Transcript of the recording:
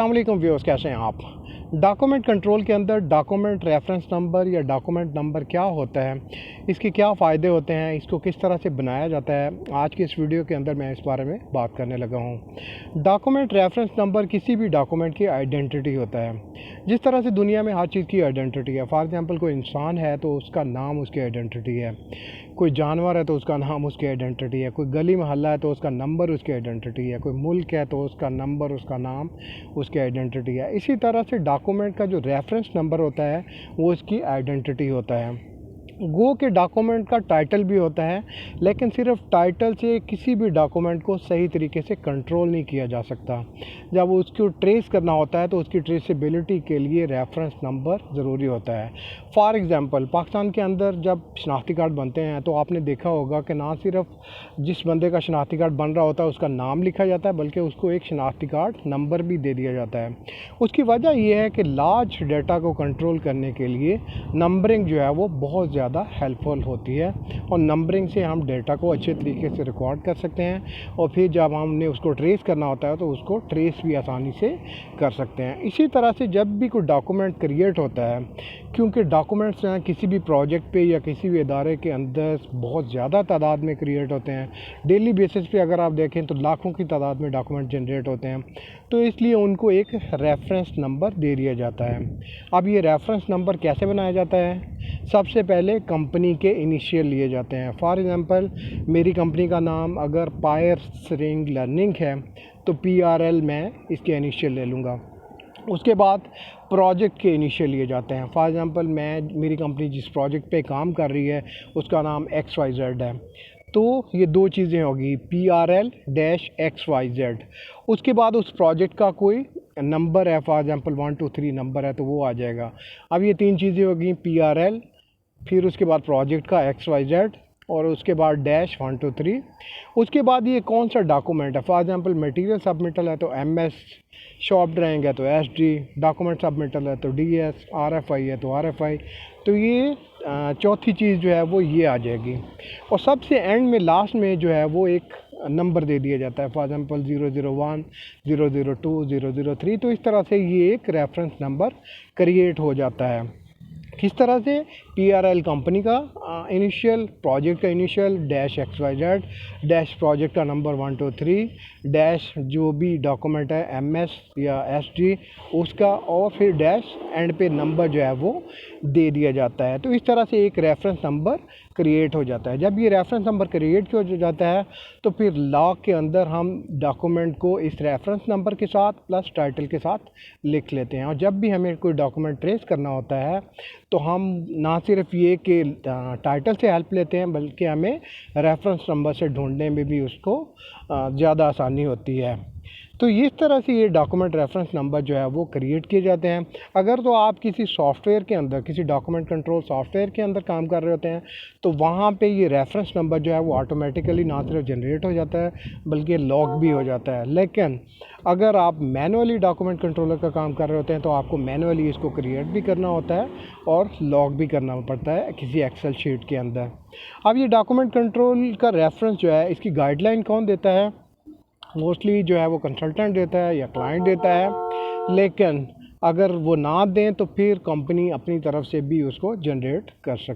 अस्सलामुअलैकुम व्यूअर्स, कैसे हैं आप। डॉक्यूमेंट कंट्रोल के अंदर डॉक्यूमेंट रेफरेंस नंबर या डॉक्यूमेंट नंबर क्या होता है, इसके क्या फ़ायदे होते हैं, इसको किस तरह से बनाया जाता है, आज की इस वीडियो के अंदर मैं इस बारे में बात करने लगा हूँ। डॉक्यूमेंट रेफरेंस नंबर किसी भी डॉक्यूमेंट की आइडेंटिटी होता है। जिस तरह से दुनिया में हर चीज़ की आइडेंटिटी है, फॉर एग्ज़ाम्पल कोई इंसान है तो उसका नाम उसकी आइडेंटिटी है, कोई जानवर है तो उसका नाम उसकी आइडेंटिटी है, कोई गली मोहल्ला है तो उसका नंबर उसकी आइडेंटिटी है, कोई मुल्क है तो उसका नंबर उसका नाम उसकी आइडेंटिटी है। इसी तरह से डॉक्यूमेंट का जो रेफरेंस नंबर होता है वो इसकी आइडेंटिटी होता है। गो के डॉक्यूमेंट का टाइटल भी होता है, लेकिन सिर्फ टाइटल से किसी भी डॉक्यूमेंट को सही तरीके से कंट्रोल नहीं किया जा सकता। जब उसको ट्रेस करना होता है तो उसकी ट्रेसेबिलिटी के लिए रेफरेंस नंबर ज़रूरी होता है। फॉर एग्ज़ाम्पल पाकिस्तान के अंदर जब शनाख्ती कार्ड बनते हैं तो आपने देखा होगा कि ना सिर्फ जिस बंदे का शनाख्ती कार्ड बन रहा होता है उसका नाम लिखा जाता है, बल्कि उसको एक शनाख्ती कार्ड नंबर भी दे दिया जाता है। उसकी वजह यह है कि लार्ज डेटा को कंट्रोल करने के लिए नंबरिंग जो है वो बहुत ज़्यादा हेल्पफुल होती है, और नंबरिंग से हम डेटा को अच्छे तरीके से रिकॉर्ड कर सकते हैं, और फिर जब हमने उसको ट्रेस करना होता है तो उसको ट्रेस भी आसानी से कर सकते हैं। इसी तरह से जब भी कोई डॉक्यूमेंट क्रिएट होता है, क्योंकि डॉक्यूमेंट्स हैं किसी भी प्रोजेक्ट पे या किसी भी इदारे के अंदर बहुत ज़्यादा तादाद में क्रिएट होते हैं, डेली बेसिस पे अगर आप देखें तो लाखों की तादाद में डॉक्यूमेंट जनरेट होते हैं, तो इसलिए उनको एक रेफरेंस नंबर दे दिया जाता है। अब ये रेफरेंस नंबर कैसे बनाया जाता है? सबसे पहले कंपनी के इनिशियल लिए जाते हैं। फॉर एग्ज़ाम्पल मेरी कंपनी का नाम अगर पायर्स रिंग लर्निंग है तो PRL मैं इसके इनिशियल ले लूँगा। उसके बाद प्रोजेक्ट के इनिशियल लिए जाते हैं। फॉर एग्ज़ाम्पल मेरी कंपनी जिस प्रोजेक्ट पे काम कर रही है उसका नाम XYZ है, तो ये दो चीज़ें होगी, PRL-XYZ। उसके बाद उस प्रोजेक्ट का कोई नंबर है, फॉर एग्ज़ाम्पल 1 2 3 नंबर है तो वो आ जाएगा। अब ये तीन चीज़ें होगी, PRL, फिर उसके बाद प्रोजेक्ट का XYZ, और उसके बाद डैश 1 2 3। उसके बाद ये कौन सा डॉक्यूमेंट है, फॉर एग्ज़ाम्पल मटेरियल सबमिटल है तो MS, शॉप ड्राइंग है तो SD, डॉक्यूमेंट सबमिटल है तो DS, RFI है तो RFI। तो ये चौथी चीज़ जो है वो ये आ जाएगी, और सबसे एंड में लास्ट में जो है वो एक नंबर दे दिया जाता है, फॉर एग्ज़ाम्पल 001, 002, 003। तो इस तरह से ये एक रेफरेंस नंबर क्रिएट हो जाता है। किस तरह से? PRL कंपनी का इनिशियल, प्रोजेक्ट का initial, dash XYZ, dash project का नंबर 1 2 3, डैश जो भी डॉक्यूमेंट है MS या SD उसका, और फिर डैश एंड पे नंबर जो है वो दे दिया जाता है। तो इस तरह से एक रेफरेंस नंबर क्रिएट हो जाता है। जब ये रेफरेंस नंबर क्रिएट हो जाता है तो फिर लॉग के अंदर हम डॉक्यूमेंट को इस रेफरेंस नंबर के साथ प्लस टाइटल के साथ लिख लेते हैं, और जब भी हमें कोई डॉक्यूमेंट ट्रेस करना होता है तो हम ना सिर्फ ये कि टाइटल से हेल्प लेते हैं, बल्कि हमें रेफरेंस नंबर से ढूंढने में भी उसको ज़्यादा आसानी होती है। तो इस तरह से ये डॉक्यूमेंट रेफरेंस नंबर जो है वो क्रिएट किए जाते हैं। अगर तो आप किसी सॉफ्टवेयर के अंदर, किसी डॉक्यूमेंट कंट्रोल सॉफ्टवेयर के अंदर काम कर रहे होते हैं तो वहाँ पे ये रेफरेंस नंबर जो है वो ऑटोमेटिकली ना सिर्फ जनरेट हो जाता है बल्कि लॉग भी हो जाता है। लेकिन अगर आप मैनुअली डॉक्यूमेंट कंट्रोलर का काम कर रहे होते हैं तो आपको मैनुअली इसको क्रिएट भी करना होता है और लॉग भी करना पड़ता है किसी एक्सेल शीट के अंदर। अब ये डॉक्यूमेंट कंट्रोल का रेफरेंस जो है, इसकी गाइडलाइन कौन देता है? मोस्टली जो है वो कंसल्टेंट देता है या क्लाइंट देता है, लेकिन अगर वो ना दें तो फिर कंपनी अपनी तरफ से भी उसको जनरेट कर सकती है।